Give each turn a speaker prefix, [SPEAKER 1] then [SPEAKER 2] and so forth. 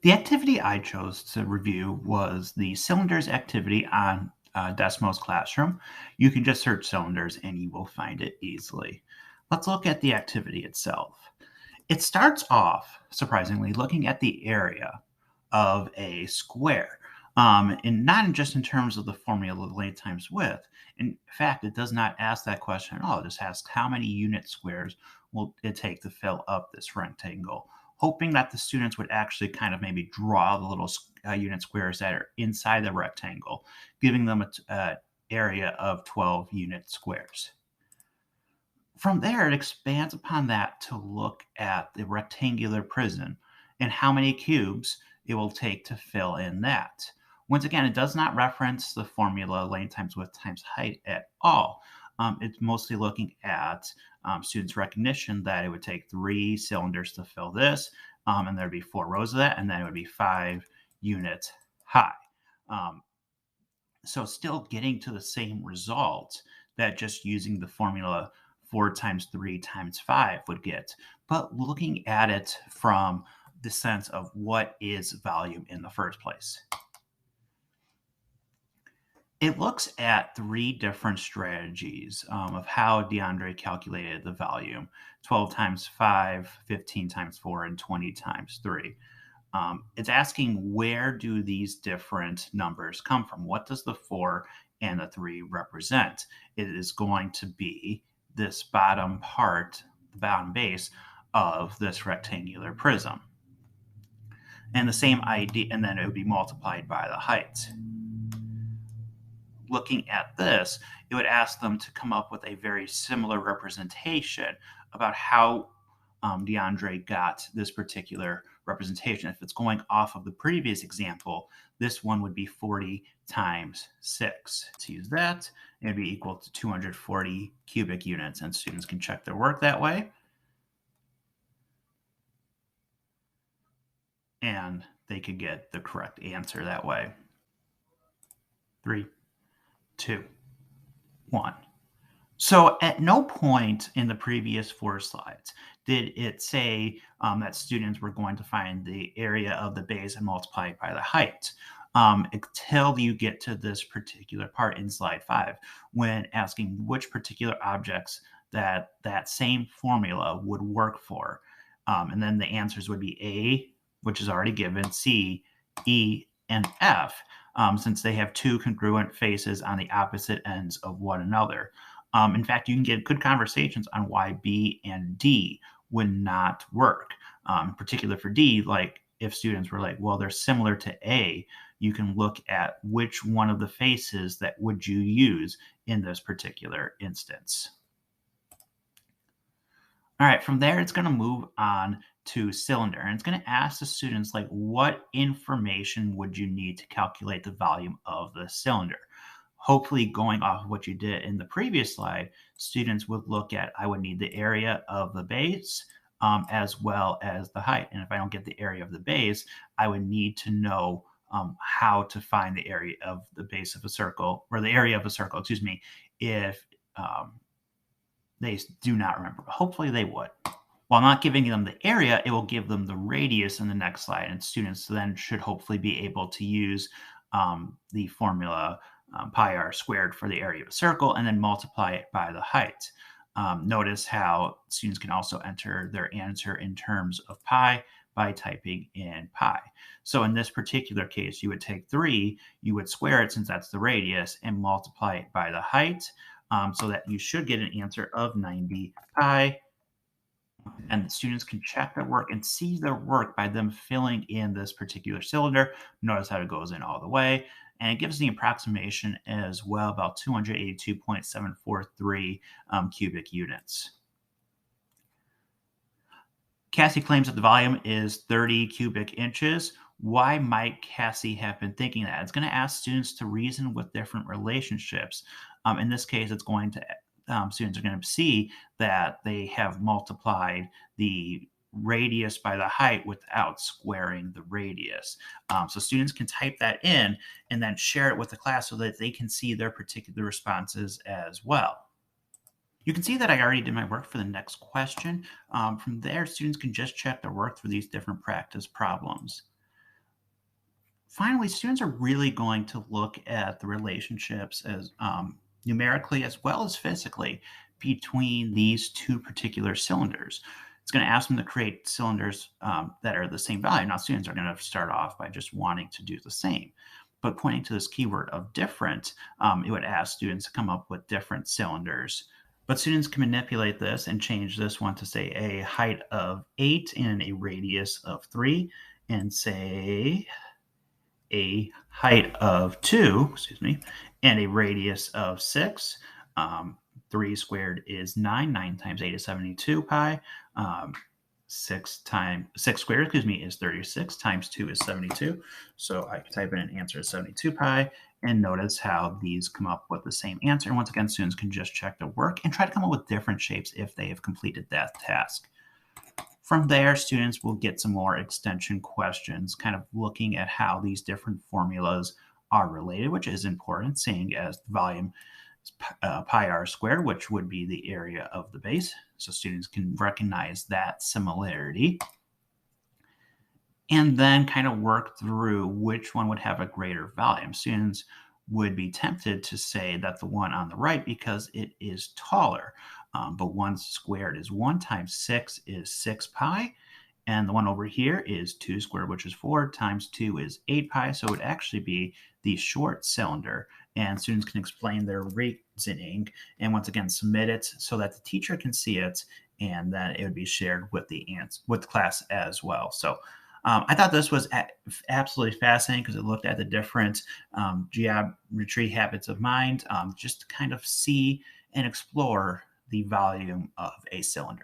[SPEAKER 1] The activity I chose to review was the cylinders activity on Desmos Classroom. You can just search cylinders and you will find it easily. Let's look at the activity itself. It starts off, surprisingly, looking at the area of a square. And not just in terms of the formula length times width. In fact, it does not ask that question at all. It just asks how many unit squares will it take to fill up this rectangle, hoping that the students would actually kind of maybe draw the little unit squares that are inside the rectangle, giving them an area of 12 unit squares. From there, it expands upon that to look at the rectangular prism and how many cubes it will take to fill in that. Once again, it does not reference the formula length times width times height at all. It's mostly looking at students' recognition that it would take 3 cylinders to fill this, and there'd be 4 rows of that, and then it would be 5 units high. Um, so still getting to the same result that just using the formula 4 times 3 times 5 would get, but looking at it from the sense of what is volume in the first place. It looks at 3 different strategies of how DeAndre calculated the volume: 12 times 5, 15 times 4, and 20 times 3. It's asking, where do these different numbers come from? What does the 4 and the 3 represent? It is going to be this bottom part, the bottom base of this rectangular prism. And the same idea, and then it would be multiplied by the height. Looking at this, it would ask them to come up with a very similar representation about how DeAndre got this particular representation. If it's going off of the previous example, this one would be 40 times 6. To use that, it would be equal to 240 cubic units, and students can check their work that way. And they could get the correct answer that way. 3, 2, 1. So at no point in the previous 4 slides did it say that students were going to find the area of the base and multiply it by the height, until you get to this particular part in slide 5, when asking which particular objects that same formula would work for. And then the answers would be A, which is already given, C, E, and F, since they have 2 congruent faces on the opposite ends of one another. In fact, you can get good conversations on why B and D would not work. In particular for D, like if students were like, well, they're similar to A, you can look at which one of the faces that would you use in this particular instance. All right, from there, it's going to move on to cylinder, and it's going to ask the students, like, what information would you need to calculate the volume of the cylinder? Hopefully, going off of what you did in the previous slide, students would look at, I would need the area of the base as well as the height. And if I don't get the area of the base, I would need to know how to find the area of the base of a circle, or the area of a circle, excuse me, if they do not remember. But hopefully they would. While not giving them the area, it will give them the radius in the next slide. And students then should hopefully be able to use the formula pi r squared for the area of a circle and then multiply it by the height. Notice how students can also enter their answer in terms of pi by typing in pi. So in this particular case, you would take 3, you would square it since that's the radius, and multiply it by the height, so that you should get an answer of 90 pi. And the students can check their work and see their work by them filling in this particular cylinder. Notice how it goes in all the way. And it gives the approximation as well, about 282.743 cubic units. Cassie claims that the volume is 30 cubic inches. Why might Cassie have been thinking that? It's going to ask students to reason with different relationships. In this case, it's going to students are going to see that they have multiplied the radius by the height without squaring the radius. So students can type that in and then share it with the class so that they can see their particular responses as well. You can see that I already did my work for the next question. From there, students can just check their work for these different practice problems. Finally, students are really going to look at the relationships as numerically as well as physically between these two particular cylinders. It's going to ask them to create cylinders that are the same value. Now, students are going to start off by just wanting to do the same. But pointing to this keyword of different, it would ask students to come up with different cylinders. But students can manipulate this and change this one to say a height of 8 and a radius of 3, and say a height of 2, excuse me, and a radius of 6. 3 squared is 9. 9 times 8 is 72 pi. 6 squared, excuse me, is 36. Times 2 is 72. So I can type in an answer of 72 pi, and notice how these come up with the same answer. And once again, students can just check their work and try to come up with different shapes if they have completed that task. From there, students will get some more extension questions, kind of looking at how these different formulas are related, which is important, seeing as the volume is pi r squared, which would be the area of the base. So students can recognize that similarity and then kind of work through which one would have a greater volume. Students would be tempted to say that the one on the right because it is taller. But 1 squared is 1 times 6 is 6 pi. And the one over here is 2 squared, which is 4, times 2 is 8 pi. So it would actually be the short cylinder. And students can explain their reasoning and once again submit it so that the teacher can see it, and then it would be shared with the class as well. So I thought this was absolutely fascinating because it looked at the different geometry habits of mind, just to kind of see and explore the volume of a cylinder.